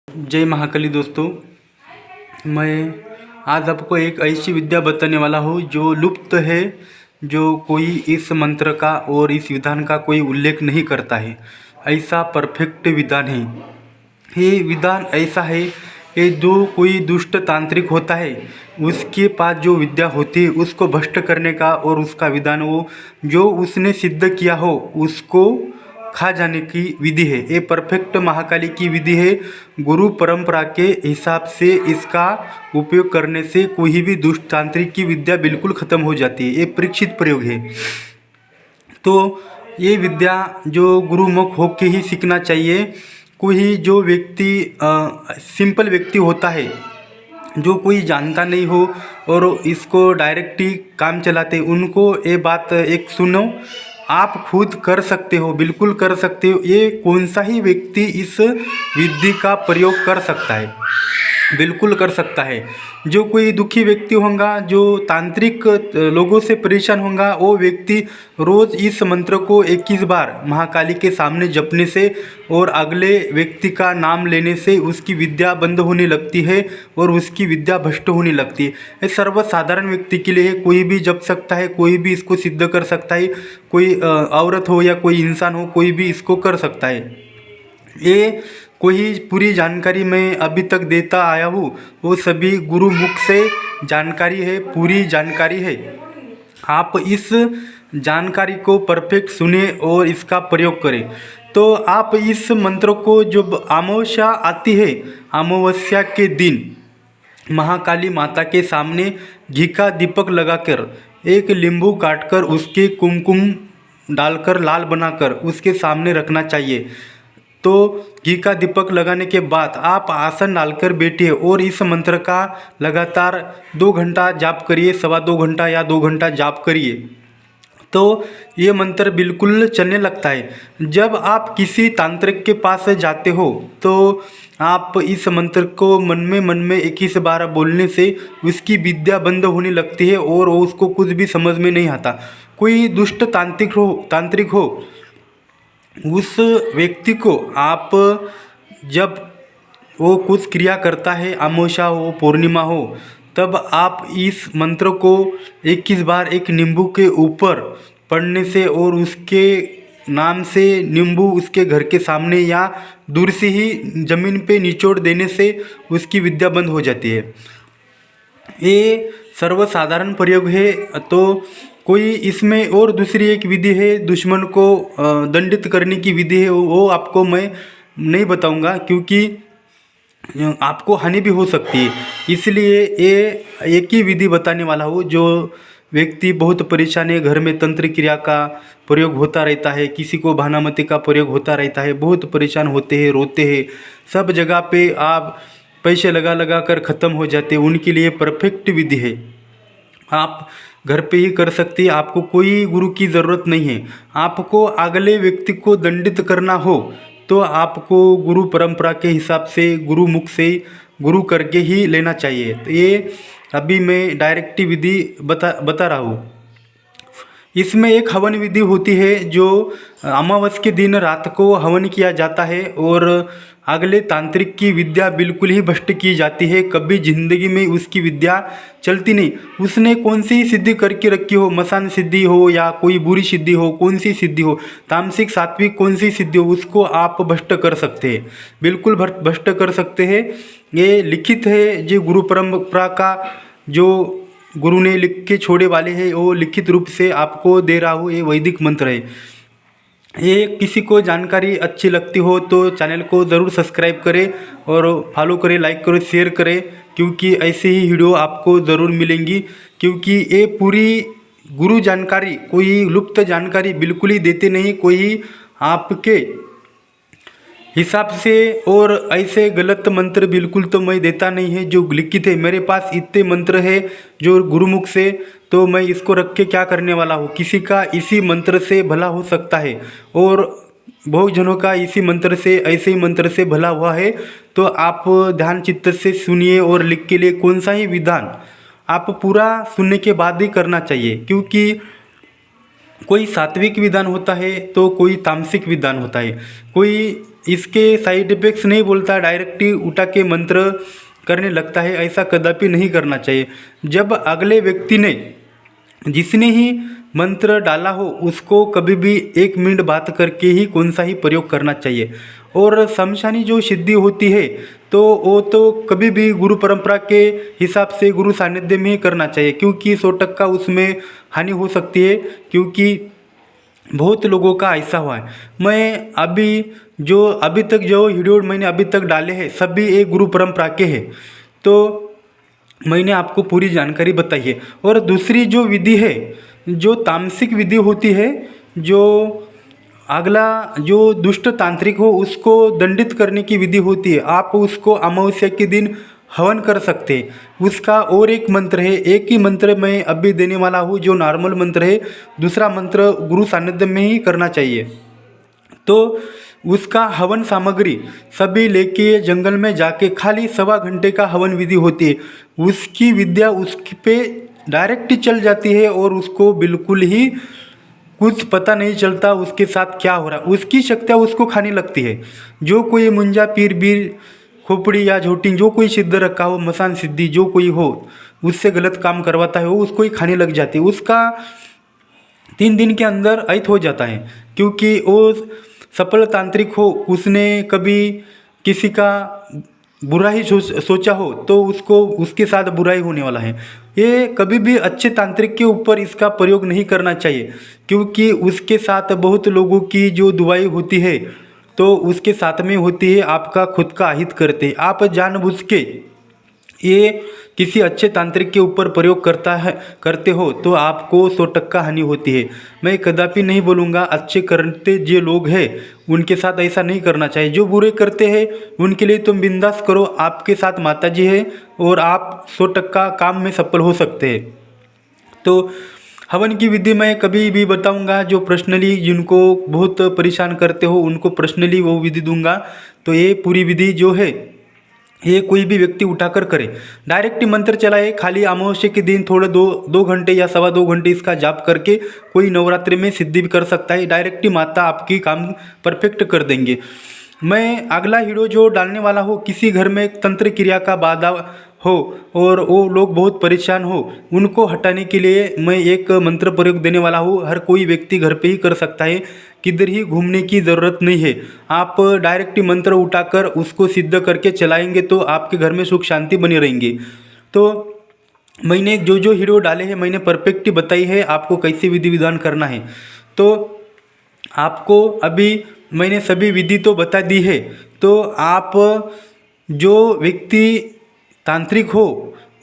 जय महाकाली दोस्तों, मैं आज आपको एक ऐसी विद्या बताने वाला हूँ जो लुप्त है, जो कोई इस मंत्र का और इस विधान का कोई उल्लेख नहीं करता है। ऐसा परफेक्ट विधान है। ये विधान ऐसा है कि जो कोई दुष्ट तांत्रिक होता है उसके पास जो विद्या होती है उसको भ्रष्ट करने का और उसका विधान वो जो उसने सिद्ध किया हो उसको खा जाने की विधि है। ये परफेक्ट महाकाली की विधि है। गुरु परंपरा के हिसाब से इसका उपयोग करने से कोई भी दुष्ट तांत्रिक की विद्या बिल्कुल ख़त्म हो जाती है। ये परीक्षित प्रयोग है। तो ये विद्या जो गुरुमुख होके ही सीखना चाहिए। कोई जो व्यक्ति सिंपल व्यक्ति होता है जो कोई जानता नहीं हो और इसको डायरेक्ट ही काम चलाते, उनको ये बात एक सुनो, आप खुद कर सकते हो, बिल्कुल कर सकते हो। ये कौन सा ही व्यक्ति इस विधि का प्रयोग कर सकता है, बिल्कुल कर सकता है। जो कोई दुखी व्यक्ति होगा, जो तांत्रिक लोगों से परेशान होगा, वो व्यक्ति रोज़ इस मंत्र को 21 बार महाकाली के सामने जपने से और अगले व्यक्ति का नाम लेने से उसकी विद्या बंद होने लगती है और उसकी विद्या भ्रष्ट होने लगती है। ये सर्वसाधारण व्यक्ति के लिए कोई भी जप सकता है, कोई भी इसको सिद्ध कर सकता है। कोई औरत हो या कोई इंसान हो, कोई भी इसको कर सकता है। ये कोई पूरी जानकारी मैं अभी तक देता आया हूँ, वो सभी गुरुमुख से जानकारी है, पूरी जानकारी है। आप इस जानकारी को परफेक्ट सुने और इसका प्रयोग करें। तो आप इस मंत्र को जब अमावस्या आती है, अमावस्या के दिन महाकाली माता के सामने घी का दीपक लगाकर एक नींबू काटकर उसके कुमकुम डालकर लाल बनाकर उसके सामने रखना चाहिए। तो घी का दीपक लगाने के बाद आप आसन डालकर बैठिए और इस मंत्र का लगातार 2 घंटा जाप करिए, सवा 2 घंटा या 2 घंटा जाप करिए, तो ये मंत्र बिल्कुल चलने लगता है। जब आप किसी तांत्रिक के पास जाते हो तो आप इस मंत्र को मन में 21 बार बोलने से उसकी विद्या बंद होने लगती है और उसको कुछ भी समझ में नहीं आता। कोई दुष्ट तांत्रिक हो उस व्यक्ति को आप जब वो कुछ क्रिया करता है, अमावस्या हो पूर्णिमा हो, तब आप इस मंत्र को 21 बार एक नींबू के ऊपर पढ़ने से और उसके नाम से नींबू उसके घर के सामने या दूर से ही ज़मीन पे निचोड़ देने से उसकी विद्या बंद हो जाती है। ये सर्वसाधारण प्रयोग है। तो कोई इसमें और दूसरी एक विधि है, दुश्मन को दंडित करने की विधि है। वो आपको मैं नहीं बताऊंगा क्योंकि आपको हानि भी हो सकती है। इसलिए ये एक ही विधि बताने वाला हूँ। जो व्यक्ति बहुत परेशान है, घर में तंत्र क्रिया का प्रयोग होता रहता है, किसी को भानामती का प्रयोग होता रहता है, बहुत परेशान होते हैं, रोते हैं, सब जगह पे आप पैसे लगा कर ख़त्म हो जाते हैं, उनके लिए परफेक्ट विधि है। आप घर पे ही कर सकते हैं, आपको कोई गुरु की ज़रूरत नहीं है। आपको अगले व्यक्ति को दंडित करना हो तो आपको गुरु परंपरा के हिसाब से गुरुमुख से गुरु करके ही लेना चाहिए। तो ये अभी मैं डायरेक्ट विधि बता रहा हूँ। इसमें एक हवन विधि होती है जो अमावस्या के दिन रात को हवन किया जाता है और अगले तांत्रिक की विद्या बिल्कुल ही भ्रष्ट की जाती है। कभी जिंदगी में उसकी विद्या चलती नहीं। उसने कौन सी सिद्धि करके रखी हो, मसान सिद्धि हो या कोई बुरी सिद्धि हो, कौन सी सिद्धि हो, तामसिक सात्विक कौन सी सिद्धि हो, उसको आप भ्रष्ट कर सकते हैं, बिल्कुल भ्रष्ट कर सकते हैं। ये लिखित है, जो गुरु परंपरा का जो गुरु ने लिख के छोड़े वाले हैं, वो लिखित रूप से आपको दे रहा हूँ। ये वैदिक मंत्र है। ये किसी को जानकारी अच्छी लगती हो तो चैनल को ज़रूर सब्सक्राइब करें और फॉलो करें, लाइक करें, शेयर करें, क्योंकि ऐसे ही वीडियो आपको ज़रूर मिलेंगी। क्योंकि ये पूरी गुरु जानकारी, कोई लुप्त जानकारी बिल्कुल ही देते नहीं, कोई आपके हिसाब से और ऐसे गलत मंत्र बिल्कुल तो मैं देता नहीं है। जो लिखित है, मेरे पास इतने मंत्र है जो गुरुमुख से, तो मैं इसको रख के क्या करने वाला हूँ। किसी का इसी मंत्र से भला हो सकता है और बहुत जनों का इसी मंत्र से, ऐसे ही मंत्र से भला हुआ है। तो आप ध्यान चित्त से सुनिए और लिख के लिए कौन सा ही विधान आप पूरा सुनने के बाद ही करना चाहिए। क्योंकि कोई सात्विक विधान होता है तो कोई तामसिक विधान होता है। कोई इसके साइड इफेक्ट्स नहीं बोलता, डायरेक्ट ही उठा के मंत्र करने लगता है। ऐसा कदापि नहीं करना चाहिए। जब अगले व्यक्ति ने, जिसने ही मंत्र डाला हो, उसको कभी भी 1 मिनट बात करके ही कौन सा ही प्रयोग करना चाहिए। और शमशानी जो सिद्धि होती है तो वो तो कभी भी गुरु परंपरा के हिसाब से गुरु सानिध्य में ही करना चाहिए, क्योंकि 100% उसमें हानि हो सकती है, क्योंकि बहुत लोगों का ऐसा हुआ है। मैं अभी तक जो वीडियो मैंने अभी तक डाले हैं सभी एक गुरु परंपरा के हैं, तो मैंने आपको पूरी जानकारी बताई है। और दूसरी जो विधि है, जो तामसिक विधि होती है, जो अगला जो दुष्ट तांत्रिक हो उसको दंडित करने की विधि होती है, आप उसको अमावस्या के दिन हवन कर सकते हैं। उसका और एक मंत्र है, एक ही मंत्र मैं अभी देने वाला हूँ जो नॉर्मल मंत्र है, दूसरा मंत्र गुरु सानिध्य में ही करना चाहिए। तो उसका हवन सामग्री सभी लेके जंगल में जाके खाली 1.25 घंटे का हवन विधि होती है। उसकी विद्या उसके पे डायरेक्ट चल जाती है और उसको बिल्कुल ही कुछ पता नहीं चलता उसके साथ क्या हो रहा है। उसकी शक्तियाँ उसको खाने लगती है। जो कोई मुंजा पीर बीर खोपड़ी या झोटिंग जो कोई सिद्ध रखा हो, मसान सिद्धि जो कोई हो, उससे गलत काम करवाता है वो उसको ही खाने लग जाती है। उसका 3 दिन के अंदर अहित हो जाता है, क्योंकि वो सफल तांत्रिक हो, उसने कभी किसी का बुरा ही सोचा हो तो उसको उसके साथ बुराई होने वाला है। ये कभी भी अच्छे तांत्रिक के ऊपर इसका प्रयोग नहीं करना चाहिए, क्योंकि उसके साथ बहुत लोगों की जो दुआई होती है तो उसके साथ में होती है आपका खुद का अहित करते। आप जानबूझ के ये किसी अच्छे तांत्रिक के ऊपर प्रयोग करते हो तो आपको 100% हानि होती है। मैं कदापि नहीं बोलूँगा अच्छे करते जो लोग हैं उनके साथ ऐसा नहीं करना चाहिए। जो बुरे करते हैं उनके लिए तुम बिंदास करो, आपके साथ माता जी है और आप 100% काम में सफल हो सकते हैं। तो हवन की विधि मैं कभी भी बताऊंगा, जो पर्सनली जिनको बहुत परेशान करते हो उनको पर्सनली वो विधि दूंगा। तो ये पूरी विधि जो है ये कोई भी व्यक्ति उठाकर करे, डायरेक्ट मंत्र चलाए, खाली अमावस्या के दिन थोड़े 2 घंटे या 2.25 घंटे इसका जाप करके कोई नवरात्रि में सिद्धि भी कर सकता है। डायरेक्ट माता आपकी काम परफेक्ट कर देंगे। मैं अगला वीडियो जो डालने वाला हूँ, किसी घर में तंत्र क्रिया का बाधा हो और वो लोग बहुत परेशान हो, उनको हटाने के लिए मैं एक मंत्र प्रयोग देने वाला हूँ। हर कोई व्यक्ति घर पे ही कर सकता है, किधर ही घूमने की ज़रूरत नहीं है। आप डायरेक्ट मंत्र उठाकर उसको सिद्ध करके चलाएंगे तो आपके घर में सुख शांति बनी रहेंगी। तो मैंने जो वीडियो डाले हैं मैंने परफेक्ट बताई है आपको कैसे विधि विधान करना है। तो आपको अभी मैंने सभी विधि तो बता दी है। तो आप जो व्यक्ति तांत्रिक हो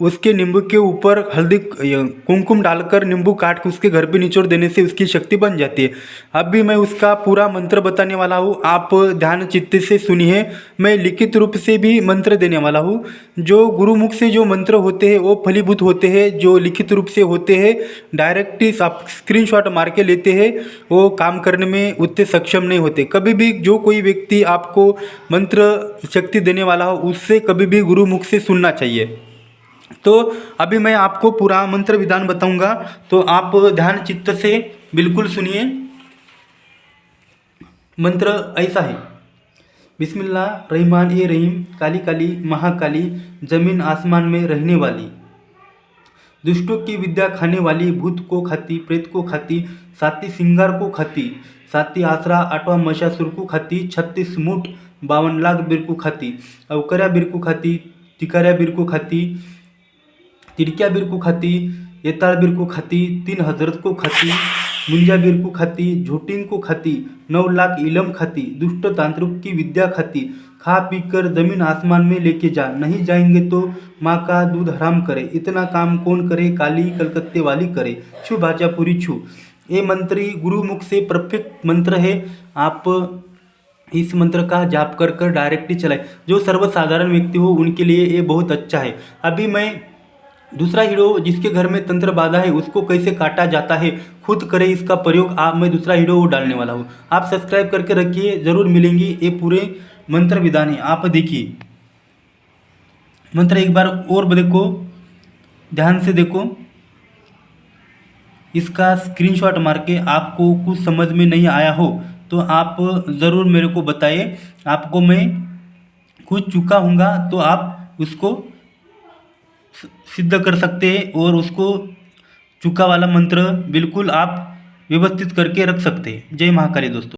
उसके नींबू के ऊपर हल्दी कुमकुम डालकर नींबू काट के उसके घर पे निचोड़ देने से उसकी शक्ति बन जाती है। अभी मैं उसका पूरा मंत्र बताने वाला हूँ, आप ध्यान चित्त से सुनिए। मैं लिखित रूप से भी मंत्र देने वाला हूँ। जो गुरुमुख से जो मंत्र होते हैं वो फलीभूत होते हैं, जो लिखित रूप से होते हैं डायरेक्ट आप स्क्रीनशॉट मार के लेते हैं वो काम करने में उतने सक्षम नहीं होते। कभी भी जो कोई व्यक्ति आपको मंत्र शक्ति देने वाला हो उससे कभी भी गुरुमुख से सुनना चाहिए। तो अभी मैं आपको पूरा मंत्र विधान बताऊंगा, तो आप ध्यान चित्त से बिल्कुल सुनिए। मंत्र ऐसा है, बिस्मिल्लाह रहमान ए रहीम, काली काली महाकाली, जमीन आसमान में रहने वाली, दुष्टों की विद्या खाने वाली, भूत को खाती, प्रेत को खाती, साती सिंगार को खाती, साती आसरा, 8वां महिषासुर को खाती, 36 मुठ 52 लाख बीर को खाती, अवकर्या बीर को खाती, तिकार्या बीर को खाती, तिड़किया बीर को खाती, येताल बीर को खाती, 3 हजरत को खाती, मुंजा बीर को खाती, झोटिंग को खाती, 9 लाख इलम खाती, दुष्ट तांत्रिक की विद्या खाती, खा पी कर जमीन आसमान में लेके जा, नहीं जाएंगे तो माँ का दूध हराम करे, इतना काम कौन करे, काली कलकत्ते वाली करे, छू भाजा पूरी छू। ये मंत्री गुरुमुख से परफेक्ट मंत्र है। आप इस मंत्र का जाप कर कर डायरेक्टली चलाए। जो सर्वसाधारण व्यक्ति हो उनके लिए ये बहुत अच्छा है। अभी मैं दूसरा वीडियो जिसके घर में तंत्र बाधा है उसको कैसे काटा जाता है खुद करे इसका प्रयोग, आप मैं दूसरा वीडियो डालने वाला हूँ। आप सब्सक्राइब करके रखिए, ज़रूर मिलेंगी ये पूरे मंत्र विधान है। आप देखिए मंत्र एक बार और देखो, ध्यान से देखो, इसका स्क्रीनशॉट मार के आपको कुछ समझ में नहीं आया हो तो आप ज़रूर मेरे को बताइए। आपको मैं कुछ चुका हूँगा तो आप उसको सिद्ध कर सकते हैं और उसको चुका वाला मंत्र बिल्कुल आप व्यवस्थित करके रख सकते हैं। जय महाकाली दोस्तों।